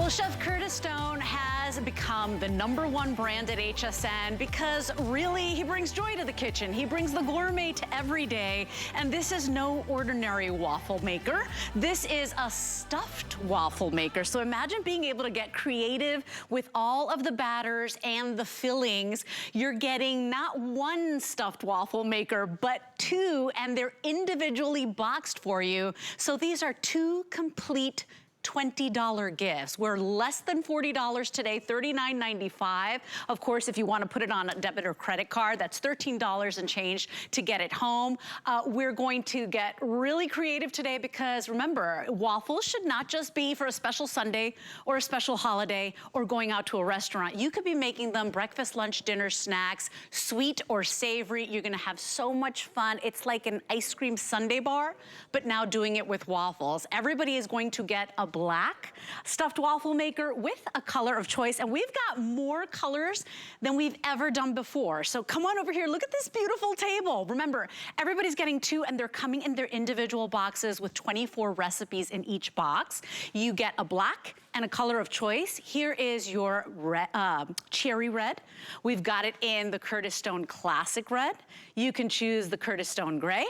Well, Chef Curtis Stone has become the #1 brand at HSN because really he brings joy to the kitchen. He brings the gourmet to every day. And this is no ordinary waffle maker. This is a stuffed waffle maker. So imagine being able to get creative with all of the batters and the fillings. You're getting not one stuffed waffle maker, but two, and they're individually boxed for you. So these are two complete $20 gifts. We're less than $40 today, $39.95. Of course, if you want to put it on a debit or credit card, that's $13 and change to get it home. We're going to get really creative today because remember, waffles should not just be for a special Sunday or a special holiday or going out to a restaurant. You could be making them breakfast, lunch, dinner, snacks, sweet or savory. You're gonna have so much fun. It's like an ice cream sundae bar, but now doing it with waffles. Everybody is going to get a black stuffed waffle maker with a color of choice, and we've got more colors than we've ever done before. So come on over here, look at this beautiful table. Remember, everybody's getting two, and they're coming in their individual boxes with 24 recipes in each box. You get a black and a color of choice. Here is your cherry red. We've got it in the Curtis Stone Classic Red. You can choose the Curtis Stone Gray.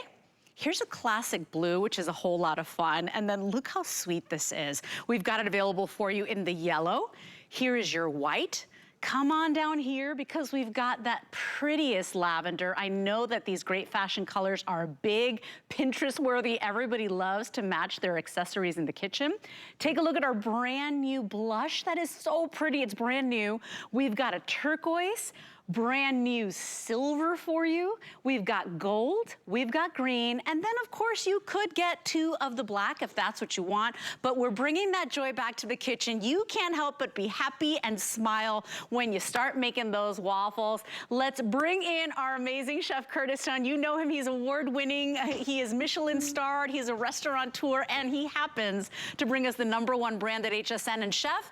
Here's a classic blue, which is a whole lot of fun. And then look how sweet this is. We've got it available for you in the yellow. Here is your white. Come on down here because we've got that prettiest lavender. I know that these great fashion colors are big, Pinterest worthy. Everybody loves to match their accessories in the kitchen. Take a look at our brand new blush. That is so pretty, it's brand new. We've got a turquoise, brand new silver for you. We've got gold, we've got green, and then of course you could get two of the black if that's what you want, but we're bringing that joy back to the kitchen. You can't help but be happy and smile when you start making those waffles. Let's bring in our amazing Chef Curtis Stone. You know him, he's award-winning, he is Michelin starred, he's a restaurateur, and he happens to bring us the #1 brand at HSN. And Chef,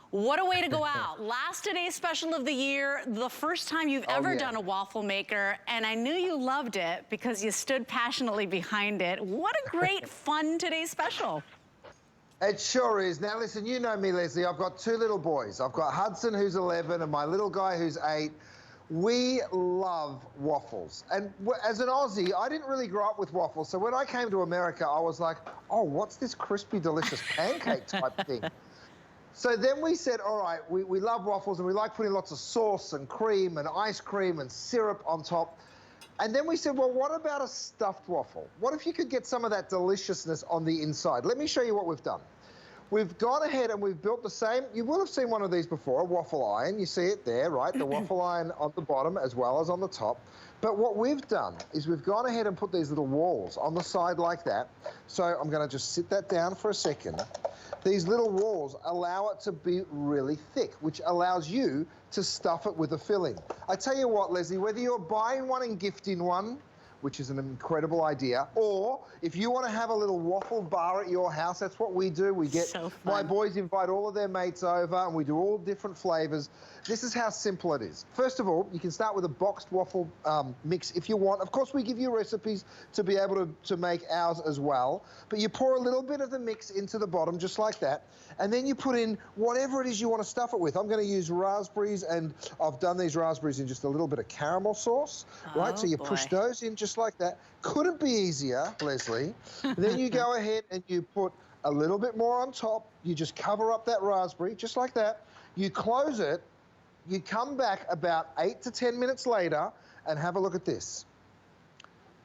what a way to go out. Last Today's Special of the year, the first time you've ever done a waffle maker, and I knew you loved it because you stood passionately behind it. What a great, fun Today's Special. It sure is. Now listen, you know me, Leslie, I've got two little boys. I've got Hudson, who's 11, and my little guy, who's 8. We love waffles. And as an Aussie, I didn't really grow up with waffles, so when I came to America, I was like, oh, what's this crispy, delicious pancake type thing? So then we said, all right, we love waffles and we like putting lots of sauce and cream and ice cream and syrup on top. And then we said, well, what about a stuffed waffle? What if you could get some of that deliciousness on the inside? Let me show you what we've done. We've gone ahead and we've built the same, you will have seen one of these before, a waffle iron. You see it there, right? The waffle iron on the bottom as well as on the top. But what we've done is we've gone ahead and put these little walls on the side like that. So I'm gonna just sit that down for a second. These little walls allow it to be really thick, which allows you to stuff it with a filling. I tell you what, Leslie, whether you're buying one and gifting one, which is an incredible idea, or if you want to have a little waffle bar at your house, that's what we do. We get, my boys invite all of their mates over and we do all different flavors. This is how simple it is. First of all, you can start with a boxed waffle mix if you want. Of course, we give you recipes to be able to make ours as well, but you pour a little bit of the mix into the bottom just like that, and then you put in whatever it is you want to stuff it with. I'm going to use raspberries, and I've done these raspberries in just a little bit of caramel sauce, right? So you push those in just like that. Couldn't be easier, Leslie. Then you go ahead and you put a little bit more on top. You just cover up that raspberry, just like that. You close it. You come back about 8 to 10 minutes later and have a look at this.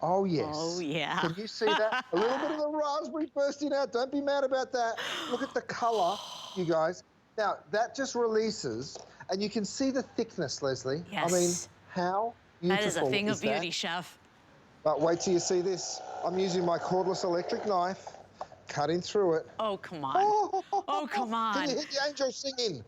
Oh, yes. Oh, yeah. Can you see that? A little bit of the raspberry bursting out. Don't be mad about that. Look at the color, you guys. Now, that just releases, and you can see the thickness, Leslie. Yes. I mean, how beautiful is that? That is a thing of beauty, that? Chef. But wait till you see this. I'm using my cordless electric knife, cutting through it. Oh, come on. Oh, come on. Can you hear the angels singing?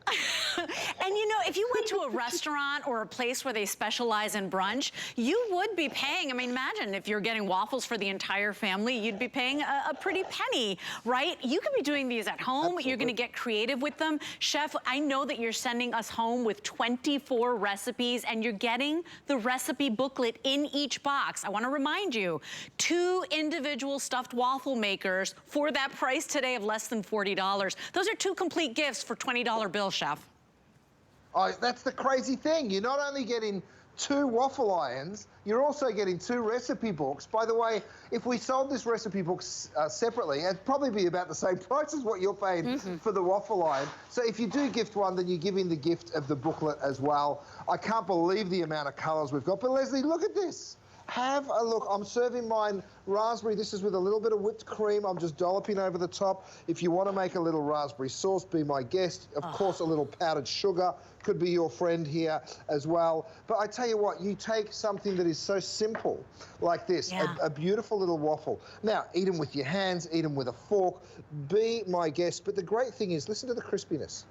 And you know, if you went to a restaurant or a place where they specialize in brunch, you would be paying, I mean, imagine if you're getting waffles for the entire family, you'd be paying a pretty penny, right? You could be doing these at home. Absolutely. You're gonna get creative with them. Chef, I know that you're sending us home with 24 recipes and you're getting the recipe booklet in each box. I wanna remind you, 2 individual stuffed waffle makers for that price today of less than $40. Those are 2 complete gifts for $20 bill, Chef. Oh, that's the crazy thing. You're not only getting 2 waffle irons, you're also getting 2 recipe books. By the way, if we sold this recipe book separately, it'd probably be about the same price as what you're paying for the waffle iron. So if you do gift one, then you're giving the gift of the booklet as well. I can't believe the amount of colors we've got. But Leslie, look at this. Have a look. I'm serving mine raspberry. This is with a little bit of whipped cream. I'm just dolloping over the top. If you want to make a little raspberry sauce, be my guest. Of course, a little powdered sugar could be your friend here as well. But I tell you what, you take something that is so simple like this, a beautiful little waffle. Now, eat them with your hands, eat them with a fork. Be my guest. But the great thing is, listen to the crispiness.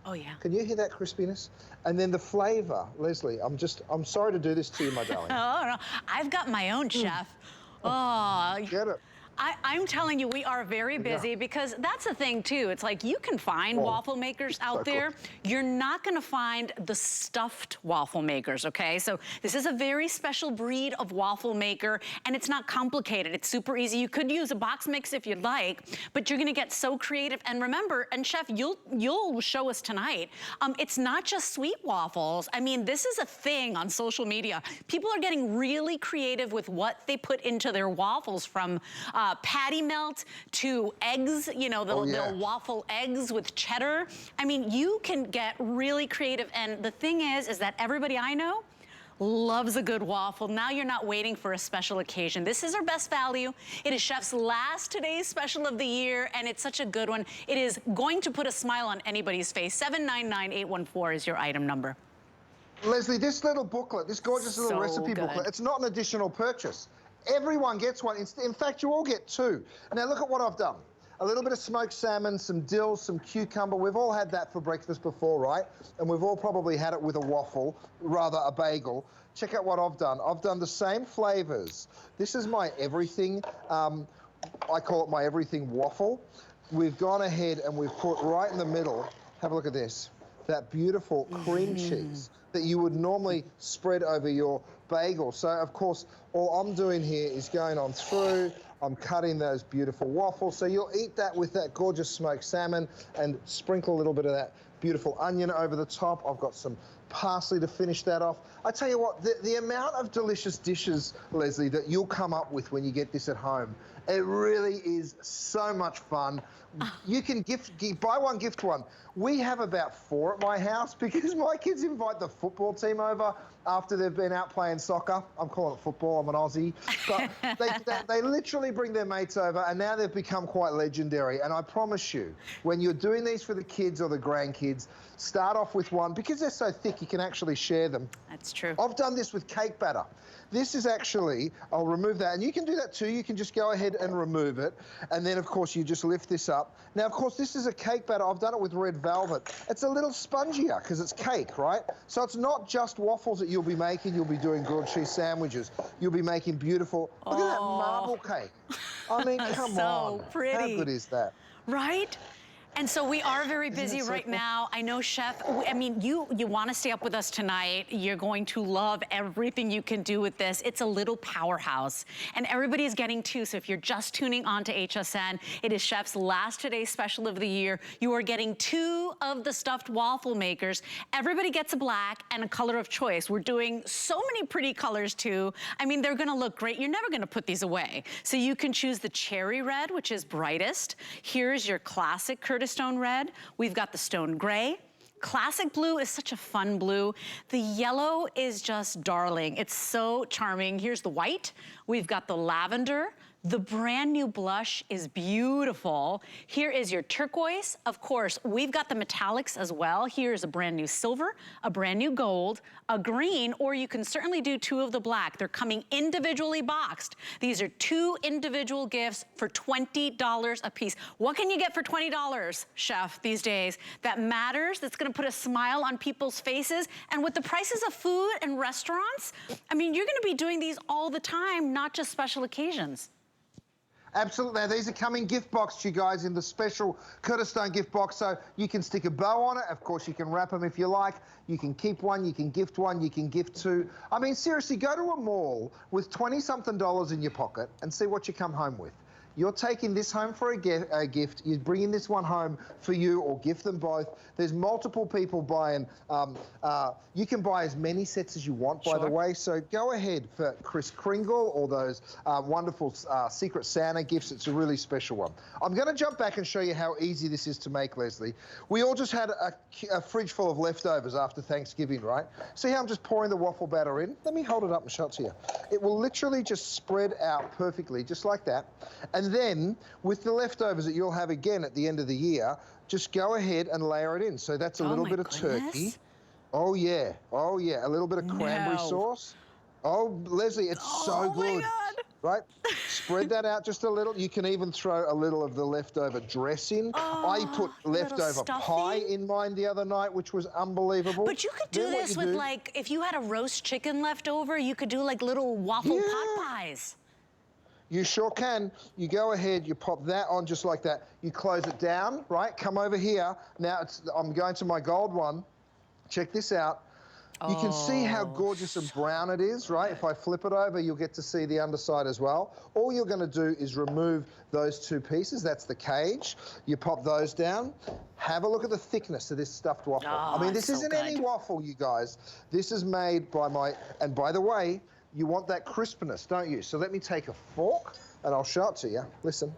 Oh, yeah. Can you hear that crispiness? And then the flavor, Leslie, I'm sorry to do this to you, my darling. Oh, no. I've got my own, Chef. Oh, Get it. I'm telling you, we are very busy because that's the thing too. It's like you can find waffle makers out there. You're not gonna find the stuffed waffle makers, okay? So this is a very special breed of waffle maker and it's not complicated. It's super easy. You could use a box mix if you'd like, but you're gonna get so creative. And remember, and Chef, you'll show us tonight, it's not just sweet waffles. I mean, this is a thing on social media. People are getting really creative with what they put into their waffles, from patty melt to eggs, you know, the waffle eggs with cheddar. I mean, you can get really creative. And the thing is that everybody I know loves a good waffle. Now you're not waiting for a special occasion. This is our best value. It is Chef's last today's special of the year, and it's such a good one. It is going to put a smile on anybody's face. 799814 is your item number. Leslie, this little booklet, this gorgeous little recipe booklet, it's not an additional purchase. Everyone gets one. In fact, you all get 2. Now, look at what I've done. A little bit of smoked salmon, some dill, some cucumber. We've all had that for breakfast before, right? And we've all probably had it with a waffle, rather a bagel. Check out what I've done. I've done the same flavors. This is my everything. I call it my everything waffle. We've gone ahead and we've put right in the middle, have a look at this, that beautiful cream cheese that you would normally spread over your bagel. So, of course, all I'm doing here is going on through. I'm cutting those beautiful waffles. So you'll eat that with that gorgeous smoked salmon and sprinkle a little bit of that beautiful onion over the top. I've got some parsley to finish that off. I tell you what, the amount of delicious dishes, Leslie, that you'll come up with when you get this at home, it really is so much fun. You can buy one, gift one. We have about 4 at my house because my kids invite the football team over after they've been out playing soccer. I'm calling it football, I'm an Aussie. But they literally bring their mates over, and now they've become quite legendary. And I promise you, when you're doing these for the kids or the grandkids, start off with one. Because they're so thick, you can actually share them. That's true. I've done this with cake batter. This is actually, I'll remove that, and you can do that too. You can just go ahead and remove it. And then, of course, you just lift this up. Now, of course, this is a cake batter. I've done it with red velvet. It's a little spongier because it's cake, right? So it's not just waffles that you'll be making. You'll be doing grilled cheese sandwiches. You'll be making beautiful, look at that marble cake. I mean, come on. So pretty. How good is that? Right? And so we are very busy right now. I know, Chef, I mean, you want to stay up with us tonight. You're going to love everything you can do with this. It's a little powerhouse. And everybody is getting 2. So if you're just tuning on to HSN, it is Chef's last today's special of the year. You are getting 2 of the stuffed waffle makers. Everybody gets a black and a color of choice. We're doing so many pretty colors too. I mean, they're gonna look great. You're never gonna put these away. So you can choose the cherry red, which is brightest. Here's your classic Curtis Stone red. We've got the stone gray. Classic blue is such a fun blue. The yellow is just darling. It's so charming. Here's the white. We've got the lavender. The brand new blush is beautiful. Here is your turquoise. Of course, we've got the metallics as well. Here's a brand new silver, a brand new gold, a green, or you can certainly do 2 of the black. They're coming individually boxed. These are 2 individual gifts for $20 a piece. What can you get for $20, Chef, these days that matters, that's gonna put a smile on people's faces? And with the prices of food and restaurants, I mean, you're gonna be doing these all the time, not just special occasions. Absolutely. Now, these are coming gift boxed, you guys, in the special Curtis Stone gift box. So you can stick a bow on it. Of course, you can wrap them if you like. You can keep one, you can gift one, you can gift 2. I mean, seriously, go to a mall with $20-something in your pocket and see what you come home with. You're taking this home for a gift. You're bringing this one home for you, or gift them both. There's multiple people buying. You can buy as many sets as you want, by the way. So go ahead for Kris Kringle or those wonderful Secret Santa gifts. It's a really special one. I'm going to jump back and show you how easy this is to make, Leslie. We all just had a fridge full of leftovers after Thanksgiving, right? See how I'm just pouring the waffle batter in? Let me hold it up and show it to you. It will literally just spread out perfectly, just like that. And then, with the leftovers that you'll have again at the end of the year, just go ahead and layer it in. So that's a little bit of turkey. Oh, yeah. Oh, yeah. A little bit of cranberry sauce. Oh, Leslie, it's so good. Oh, my God. Right? Spread that out just a little. You can even throw a little of the leftover dressing. I put leftover pie in mine the other night, which was unbelievable. But you could do this with, like, if you had a roast chicken left over, you could do, like, little waffle pot pies. You sure can. You go ahead, you pop that on just like that. You close it down, right? Come over here. Now I'm going to my gold one. Check this out. You can see how gorgeous and brown it is, right? If I flip it over, you'll get to see the underside as well. All you're going to do is remove those 2 pieces. That's the cage. You pop those down. Have a look at the thickness of this stuffed waffle. I mean, this isn't any waffle, you guys. This is made by and by the way, you want that crispness, don't you? So let me take a fork and I'll show it to you. Listen.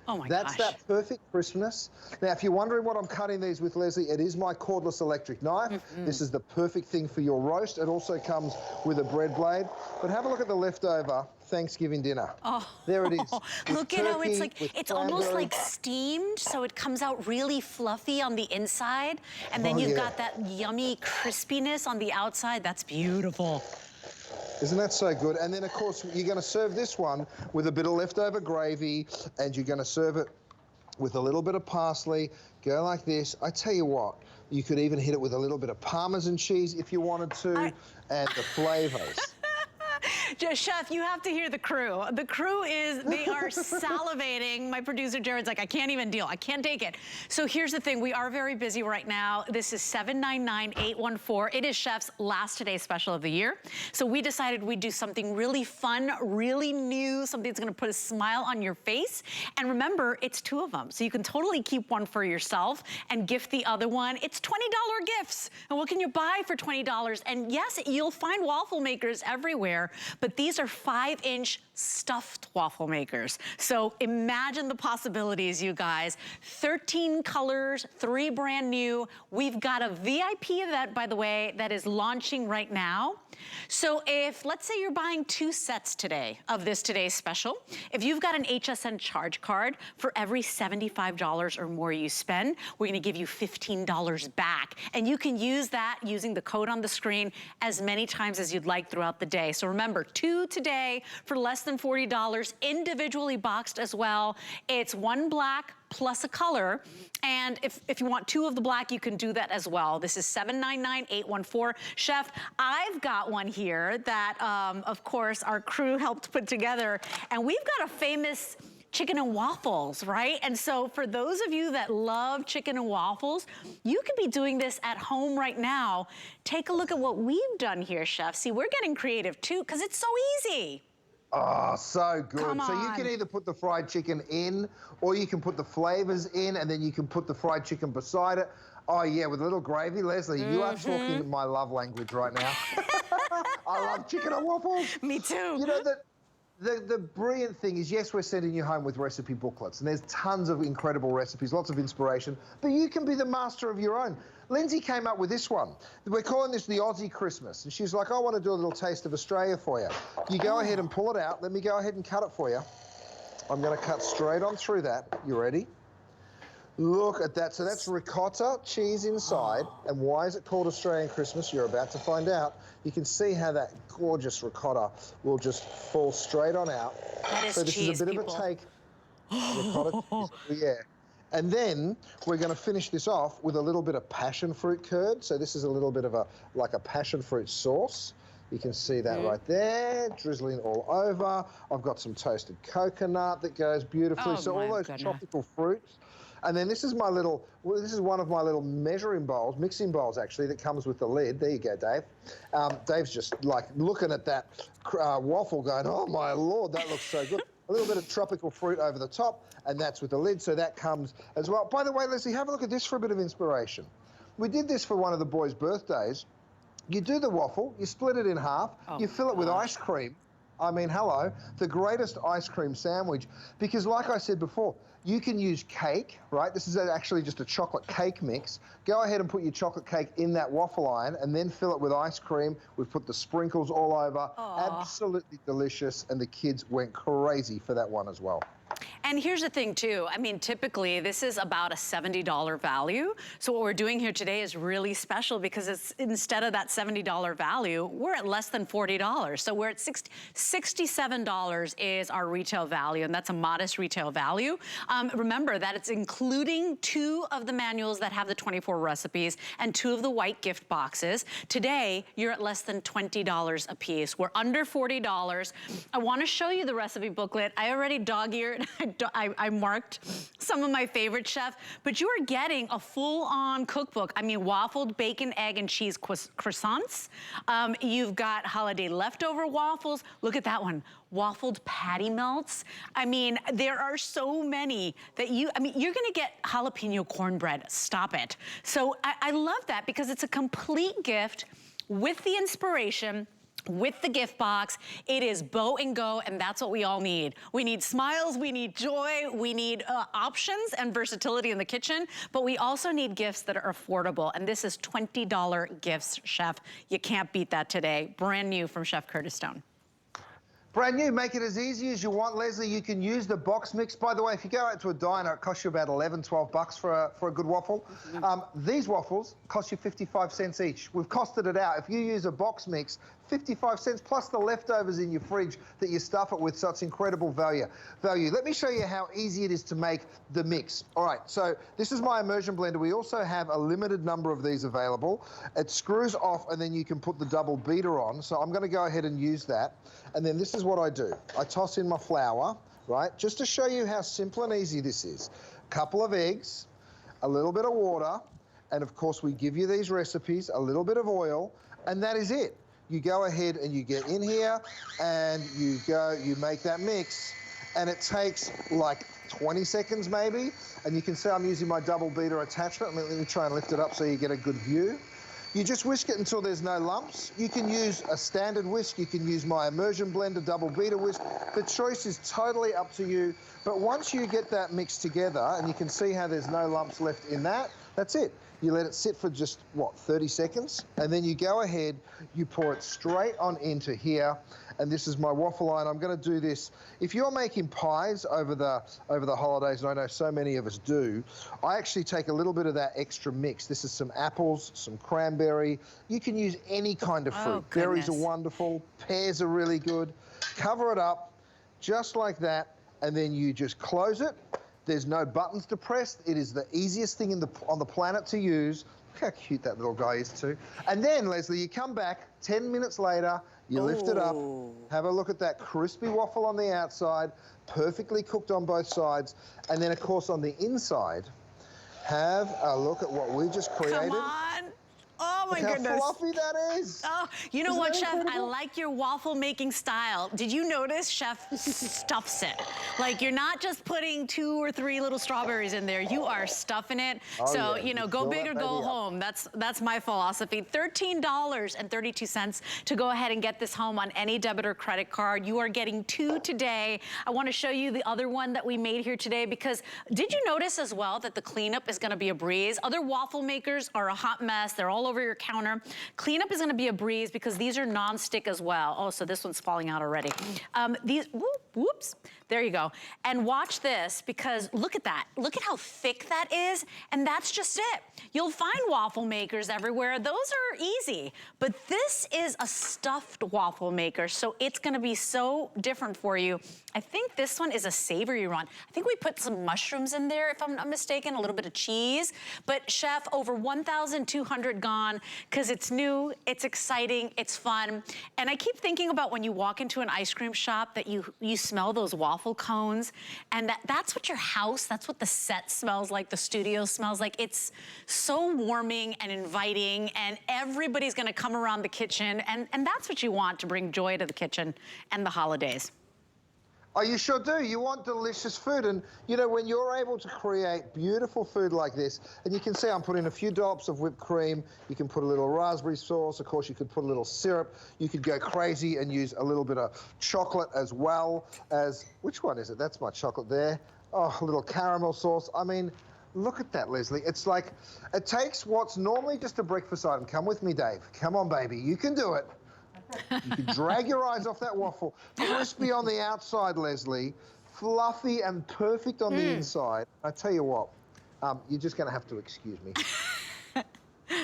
Oh my That's gosh. that perfect crispness. Now, if you're wondering what I'm cutting these with, Leslie, it is my cordless electric knife. This is the perfect thing for your roast. It also comes with a bread blade. But have a look at the leftover Thanksgiving dinner. There it is. Look at how it's like, it's almost like steamed, so it comes out really fluffy on the inside. And then you've got that yummy crispiness on the outside. That's beautiful. Isn't that so good? And then, of course, you're going to serve this one with a bit of leftover gravy, and you're going to serve it with a little bit of parsley. Go like this. I tell you what, you could even hit it with a little bit of Parmesan cheese if you wanted to, and the flavors. Chef, you have to hear the crew. The crew they are salivating. My producer Jared's like, I can't even deal. I can't take it. So here's the thing. We are very busy right now. This is 799-814. It is Chef's last Today special of the year. So we decided we'd do something really fun, really new, something that's going to put a smile on your face. And remember, it's 2 of them. So you can totally keep one for yourself and gift the other one. It's $20 gifts. And what can you buy for $20? And yes, you'll find waffle makers everywhere, but these are 5-inch stuffed waffle makers. So imagine the possibilities, you guys. 13 colors, 3 brand new. We've got a VIP event, by the way, that is launching right now. So if, let's say you're buying 2 sets today of this today's special, if you've got an HSN charge card, for every $75 or more you spend, we're gonna give you $15 back. And you can use that using the code on the screen as many times as you'd like throughout the day. So remember, 2 today for less than $40, individually boxed as well. It's 1 black plus a color. And if you want 2 of the black, you can do that as well. This is 799-814. Chef, I've got one here that, of course, our crew helped put together. And we've got a famous chicken and waffles, right? And so for those of you that love chicken and waffles, you could be doing this at home right now. Take a look at what we've done here, Chef. See, we're getting creative too, because it's so easy. Oh, so good. Come on. So you can either put the fried chicken in, or you can put the flavors in, and then you can put the fried chicken beside it. Oh, yeah, with a little gravy. Leslie, you are talking my love language right now. I love chicken and waffles. Me too. You know, The brilliant thing is, yes, we're sending you home with recipe booklets, and there's tons of incredible recipes, lots of inspiration, but you can be the master of your own. Lindsay came up with this one. We're calling this the Aussie Christmas, and she's like, I want to do a little taste of Australia for you. You go ahead and pull it out. Let me go ahead and cut it for you. I'm going to cut straight on through that. You ready? Look at that. So that's ricotta cheese inside. And why is it called Australian Christmas? You're about to find out. You can see how that gorgeous ricotta will just fall straight on out. That is so this cheese, is a bit people. of a take. Ricotta cheese, yeah. And then we're going to finish this off with a little bit of passion fruit curd. So this is a little bit of like a passion fruit sauce. You can see that right there, drizzling all over. I've got some toasted coconut that goes beautifully. Oh, so all those tropical fruits. And then this is this is one of my little measuring bowls, mixing bowls actually, that comes with the lid. There you go, Dave. Dave's just like looking at that waffle going, oh my Lord, that looks so good. A little bit of tropical fruit over the top, and that's with the lid, so that comes as well. By the way, Leslie, have a look at this for a bit of inspiration. We did this for one of the boys' birthdays. You do the waffle, you split it in half, you fill it with ice cream. I mean, hello, the greatest ice cream sandwich. Because like I said before, you can use cake, right? This is actually just a chocolate cake mix. Go ahead and put your chocolate cake in that waffle iron and then fill it with ice cream. We've put the sprinkles all over. Absolutely delicious. And the kids went crazy for that one as well. And here's the thing too, I mean, typically this is about a $70 value. So what we're doing here today is really special because it's instead of that $70 value, we're at less than $40. So we're at $67 is our retail value, and that's a modest retail value. Remember that it's including 2 of the manuals that have the 24 recipes and 2 of the white gift boxes. Today, you're at less than $20 a piece. We're under $40. I wanna show you the recipe booklet. I already dog-eared. I marked some of my favorite chefs, but you are getting a full-on cookbook. I mean, waffled bacon, egg, and cheese croissants. You've got holiday leftover waffles. Look at that one. Waffled patty melts. I mean, there are so many that you're gonna get jalapeno cornbread. Stop it. So I love that because it's a complete gift with the inspiration, with the gift box. It is bow and go, and that's what we all need. We need smiles, we need joy, we need options and versatility in the kitchen, but we also need gifts that are affordable, and this is $20 gifts, Chef. You can't beat that today. Brand new from Chef Curtis Stone. Brand new, make it as easy as you want, Leslie. You can use the box mix. By the way, if you go out to a diner, it costs you about 11, 12 bucks for a good waffle. These waffles cost you 55 cents each. We've costed it out. If you use a box mix, 55 cents plus the leftovers in your fridge that you stuff it with, so it's incredible value. Let me show you how easy it is to make the mix. All right, so this is my immersion blender. We also have a limited number of these available. It screws off and then you can put the double beater on. So I'm gonna go ahead and use that. And then this is what I do. I toss in my flour, right? Just to show you how simple and easy this is. A couple of eggs, a little bit of water, and of course we give you these recipes, a little bit of oil, and that is it. You go ahead and you get in here and you make that mix, and it takes like 20 seconds maybe, and you can see I'm using my double beater attachment. Let me try and lift it up so you get a good view. You just whisk it until there's no lumps. You can use a standard whisk. You can use my immersion blender double beater whisk. The choice is totally up to you. But once you get that mixed together, and you can see how there's no lumps left in that, that's it. You let it sit for just, what, 30 seconds? And then you go ahead, you pour it straight on into here. And this is my waffle iron. I'm gonna do this. If you're making pies over the holidays, and I know so many of us do, I actually take a little bit of that extra mix. This is some apples, some cranberry. You can use any kind of fruit. Oh, berries are wonderful, pears are really good. Cover it up, just like that, and then you just close it. There's no buttons to press. It is the easiest thing on the planet to use. Look how cute that little guy is too. And then, Leslie, you come back 10 minutes later, you lift it up, have a look at that crispy waffle on the outside, perfectly cooked on both sides. And then, of course, on the inside, have a look at what we just created. Come on. Oh Oh my Look goodness. how fluffy that is. Oh, you know Isn't what, that Chef? incredible? I like your waffle making style. Did you notice Chef stuffs it? Like, you're not just putting 2 or 3 little strawberries in there. You are stuffing it. Oh, So, yeah, you know, you go fill big that or go baby up. home. That's my philosophy. $13.32 to go ahead and get this home on any debit or credit card. You are getting 2 today. I want to show you the other one that we made here today, because did you notice as well that the cleanup is going to be a breeze? Other waffle makers are a hot mess. They're all over your counter. Cleanup is going to be a breeze because these are non-stick as well. Oh, so this one's falling out already. Whoops, there you go. And watch this, because look at that. Look at how thick that is, and that's just it. You'll find waffle makers everywhere. Those are easy, but this is a stuffed waffle maker, so it's gonna be so different for you. I think this one is a savory one. I think we put some mushrooms in there, if I'm not mistaken, a little bit of cheese. But Chef, over 1,200 gone, because it's new, it's exciting, it's fun. And I keep thinking about when you walk into an ice cream shop that you smell those waffle cones, and that's what your house, that's what the set smells like, the studio smells like. It's so warming and inviting, and everybody's gonna come around the kitchen, and that's what you want to bring joy to the kitchen and the holidays. Oh, you sure do. You want delicious food. And, you know, when you're able to create beautiful food like this, and you can see I'm putting a few dollops of whipped cream. You can put a little raspberry sauce. Of course, you could put a little syrup. You could go crazy and use a little bit of chocolate as well as, which one is it? That's my chocolate there. Oh, a little caramel sauce. I mean, look at that, Leslie. It's like, it takes what's normally just a breakfast item. Come with me, Dave. Come on, baby. You can do it. You can drag your eyes off that waffle. Crispy on the outside, Leslie. Fluffy and perfect on the inside. I tell you what, you're just going to have to excuse me.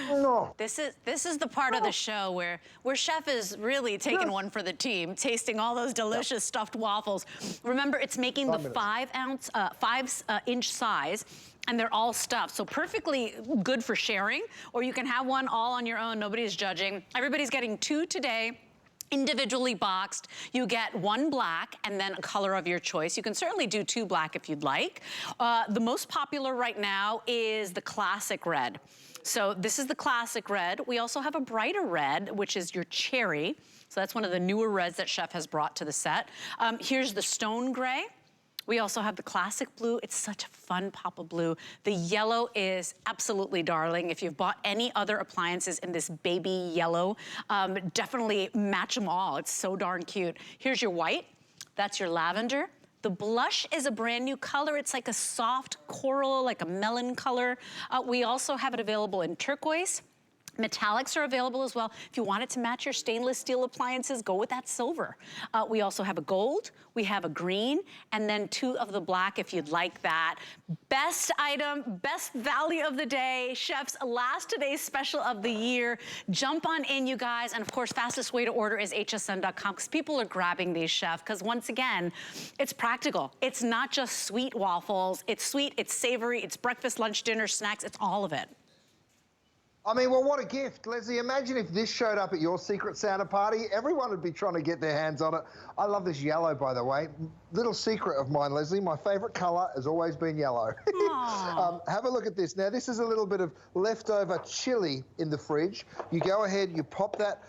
No. This is the part of the show where Chef is really taking one for the team, tasting all those delicious stuffed waffles. Remember, it's making the 5-inch size, and they're all stuffed, so perfectly good for sharing, or you can have one all on your own. Nobody's judging. Everybody's getting 2 today. Individually boxed. You get 1 black and then a color of your choice. You can certainly do 2 black if you'd like. The most popular right now is the classic red. So this is the classic red. We also have a brighter red, which is your cherry. So that's one of the newer reds that Chef has brought to the set. Here's the stone gray. We also have the classic blue. It's such a fun pop of blue. The yellow is absolutely darling. If you've bought any other appliances in this baby yellow, definitely match them all. It's so darn cute. Here's your white. That's your lavender. The blush is a brand new color. It's like a soft coral, like a melon color. We also have it available in turquoise. Metallics are available as well. If you want it to match your stainless steel appliances, go with that silver. We also have a gold, we have a green, and then 2 of the black if you'd like that. Best item, best value of the day, Chef's last today's special of the year. Jump on in, you guys. And of course, fastest way to order is hsn.com, because people are grabbing these, Chef, because once again, it's practical. It's not just sweet waffles. It's sweet, it's savory, it's breakfast, lunch, dinner, snacks, it's all of it. I mean, well, what a gift. Leslie, imagine if this showed up at your Secret Santa party. Everyone would be trying to get their hands on it. I love this yellow, by the way. Little secret of mine, Leslie, my favorite color has always been yellow. Have a look at this. Now, this is a little bit of leftover chili in the fridge. You go ahead, you pop that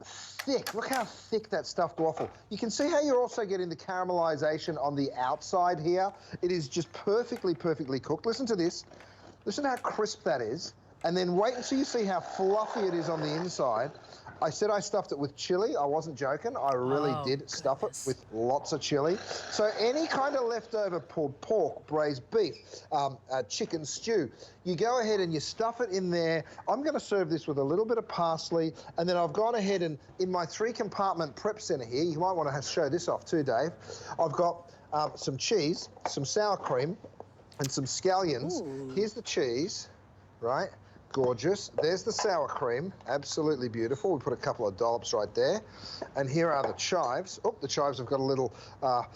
thick. Look how thick that stuffed waffle. You can see how you're also getting the caramelization on the outside here. It is just perfectly cooked. Listen to this. Listen to how crisp that is. And then wait until you see how fluffy it is on the inside. I said I stuffed it with chili. I wasn't joking. I really did stuff it with lots of chili. So any kind of leftover pulled pork, braised beef, chicken stew, you go ahead and you stuff it in there. I'm going to serve this with a little bit of parsley. And then I've gone ahead and in my 3-compartment prep center here, you might want to show this off too, Dave. I've got some cheese, some sour cream, and some scallions. Ooh. Here's the cheese, right? Gorgeous. There's the sour cream. Absolutely beautiful. We put a couple of dollops right there. And here are the chives. Oh, the chives have got a little, I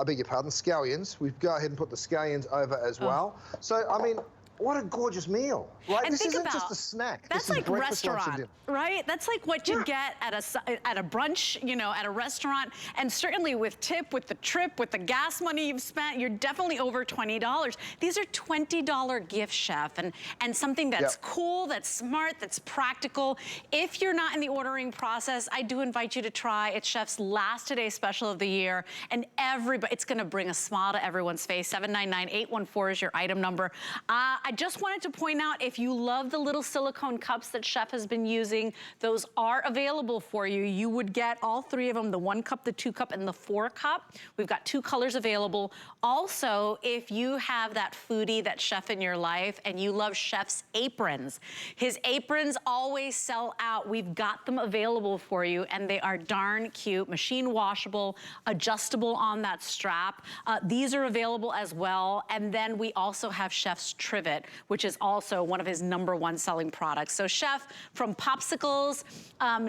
beg your pardon, scallions. We go ahead and put the scallions over as well. So, I mean, what a gorgeous meal, right? And This think isn't about, just a snack. that's This is like breakfast, lunch, and restaurant, dinner. right? That's like what you get at a brunch, you know, at a restaurant. And certainly with tip, with the trip, with the gas money you've spent, you're definitely over $20. These are $20 gift, Chef, and something that's cool, that's smart, that's practical. If you're not in the ordering process, I do invite you to try. It's Chef's last today special of the year, and it's gonna bring a smile to everyone's face. 799-814 is your item number. I just wanted to point out, if you love the little silicone cups that Chef has been using, those are available for you. You would get all three of them, the 1 cup, the 2 cup, and the 4 cup. We've got 2 colors available. Also, if you have that foodie, that chef in your life, and you love Chef's aprons, his aprons always sell out. We've got them available for you, and they are darn cute, machine washable, adjustable on that strap. These are available as well. And then we also have Chef's trivet, which is also one of his #1 selling products. So Chef, from popsicles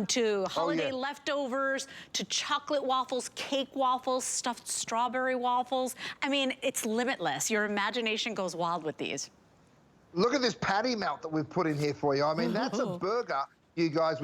to holiday leftovers, to chocolate waffles, cake waffles, stuffed strawberry waffles. I mean, it's limitless. Your imagination goes wild with these. Look at this patty melt that we've put in here for you. I mean, that's a burger, you guys,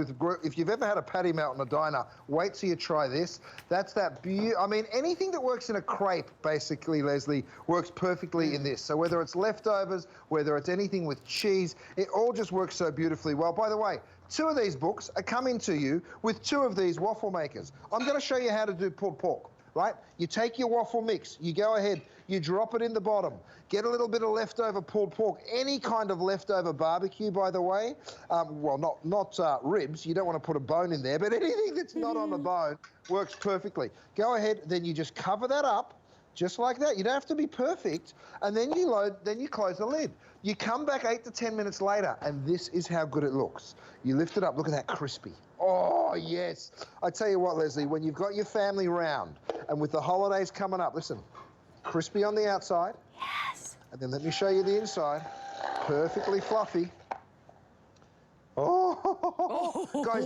if you've ever had a patty melt in a diner, wait till you try this. That's that I mean, anything that works in a crepe, basically, Leslie, works perfectly in this. So whether it's leftovers, whether it's anything with cheese, it all just works so beautifully well. By the way, 2 of these books are coming to you with 2 of these waffle makers. I'm going to show you how to do pulled pork, right? You take your waffle mix, you go ahead, you drop it in the bottom, get a little bit of leftover pulled pork, any kind of leftover barbecue, by the way. Well, not ribs, you don't want to put a bone in there, but anything that's not on the bone works perfectly. Go ahead, then you just cover that up, just like that. You don't have to be perfect, and then you close the lid. You come back 8 to 10 minutes later, and this is how good it looks. You lift it up, look at that crispy. Oh, yes. I tell you what, Leslie, when you've got your family round, and with the holidays coming up, listen, crispy on the outside. Yes. And then let me show you the inside. Perfectly fluffy. Oh, guys,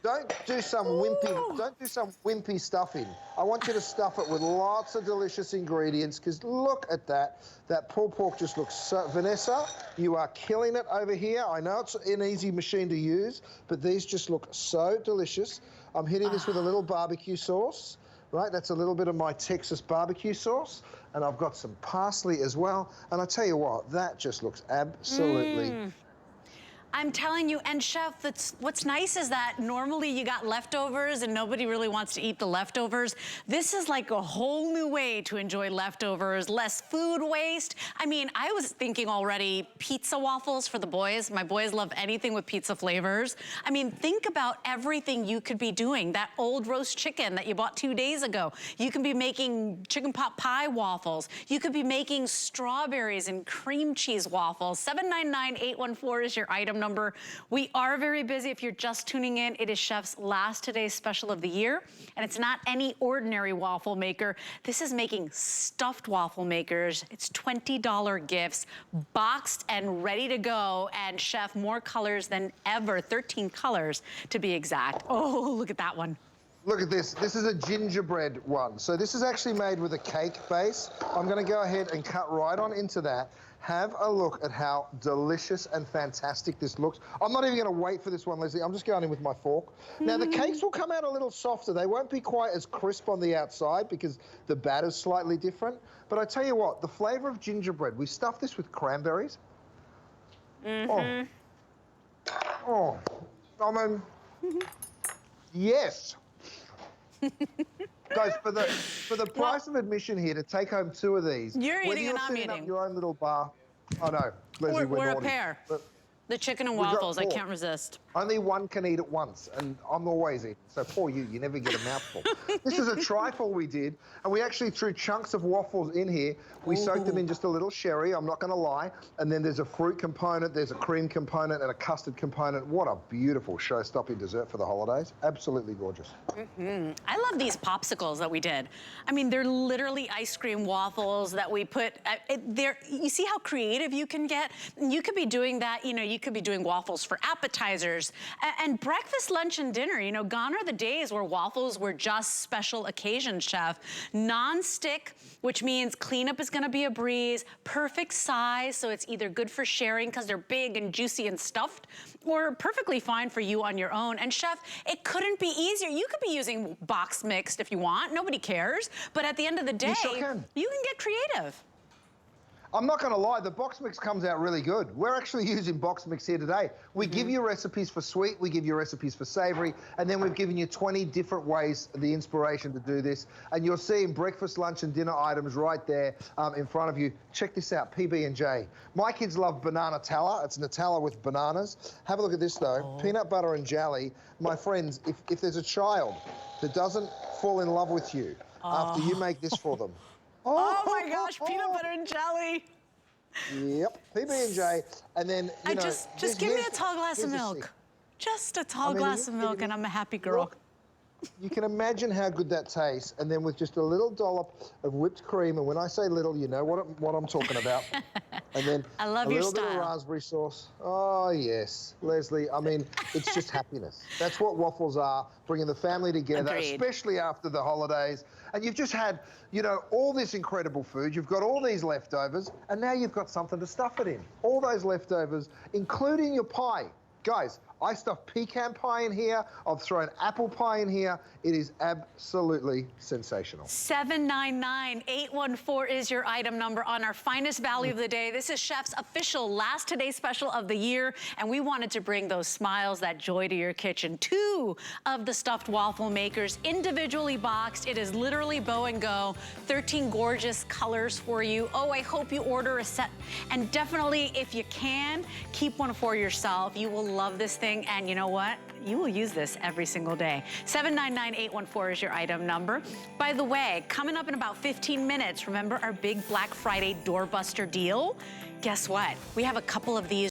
don't do some wimpy stuffing. I want you to stuff it with lots of delicious ingredients, because look at that. That pulled pork just looks so... Vanessa, you are killing it over here. I know it's an easy machine to use, but these just look so delicious. I'm hitting this with a little barbecue sauce. Right, that's a little bit of my Texas barbecue sauce, and I've got some parsley as well. And I tell you what, that just looks absolutely I'm telling you, and Chef, what's nice is that normally you got leftovers and nobody really wants to eat the leftovers. This is like a whole new way to enjoy leftovers, less food waste. I mean, I was thinking already pizza waffles for the boys. My boys love anything with pizza flavors. I mean, think about everything you could be doing. That old roast chicken that you bought 2 days ago. You can be making chicken pot pie waffles. You could be making strawberries and cream cheese waffles. 799-814 is your item number. We are very busy. If you're just tuning in, it is Chef's last today's special of the year, and it's not any ordinary waffle maker. This is making stuffed waffle makers. It's $20 gifts, boxed and ready to go, and Chef, more colors than ever, 13 colors to be exact. Oh, look at that one. Look at this. This is a gingerbread one. So this is actually made with a cake base. I'm going to go ahead and cut right on into that. Have a look at how delicious and fantastic this looks. I'm not even going to wait for this one, Leslie. I'm just going in with my fork. Now, the cakes will come out a little softer. They won't be quite as crisp on the outside because the batter's slightly different. But I tell you what, the flavor of gingerbread, we stuffed this with cranberries. Oh, I mean, yes. Guys, for the price of admission here to take home 2 of these, you're eating and I'm setting eating. up your own little bar. Oh no, Leslie, we're a naughty. pair. But the chicken and waffles, I can't resist. Only one can eat at once, and I'm always eating. So poor you never get a mouthful. This is a trifle we did, and we actually threw chunks of waffles in here. We soaked them in just a little sherry, I'm not going to lie. And then there's a fruit component, there's a cream component, and a custard component. What a beautiful show-stopping dessert for the holidays. Absolutely gorgeous. I love these popsicles that we did. I mean, they're literally ice cream waffles that we put, you see how creative you can get? You could be doing that, you know, you could be doing waffles for appetizers, makers. And breakfast, lunch, and dinner, you know, gone are the days where waffles were just special occasions, chef. Non-stick, which means cleanup is gonna be a breeze, perfect size, so it's either good for sharing because they're big and juicy and stuffed, or perfectly fine for you on your own. And chef, it couldn't be easier. You could be using box mixed if you want, nobody cares, but at the end of the day, You sure can. You can get creative. I'm not gonna lie, the box mix comes out really good. We're actually using box mix here today. We give you recipes for sweet, we give you recipes for savory, and then we've given you 20 different ways, the inspiration to do this. And you're seeing breakfast, lunch, and dinner items right there in front of you. Check this out, PB&J. My kids love banana Nutella. It's Nutella with bananas. Have a look at this though, peanut butter and jelly. My friends, if there's a child that doesn't fall in love with you after you make this for them, oh my gosh, peanut butter and jelly. Yep, PB&J, and then, you know... Just give me a tall glass of milk. Just a tall glass of milk and I'm a happy girl. Look, you can imagine how good that tastes, and then with just a little dollop of whipped cream, and when I say little, you know what I'm talking about. And then I love a your little bit of style. raspberry sauce. Oh, yes. Leslie, I mean, it's just happiness. That's what waffles are, bringing the family together, Agreed. especially after the holidays. And you've just had, you know, all this incredible food. You've got all these leftovers, and now you've got something to stuff it in. All those leftovers, including your pie. Guys, I stuffed pecan pie in here. I've thrown apple pie in here. It is absolutely sensational. 799-814 is your item number on our finest value of the day. This is Chef's official last Today special of the year, and we wanted to bring those smiles, that joy to your kitchen. 2 of the stuffed waffle makers, individually boxed. It is literally bow and go. 13 gorgeous colors for you. Oh, I hope you order a set. And definitely, if you can, keep one for yourself. You will love this thing, and you know what? You will use this every single day. 799-814 is your item number. By the way, coming up in about 15 minutes, remember our big Black Friday doorbuster deal? Guess what? We have a couple of these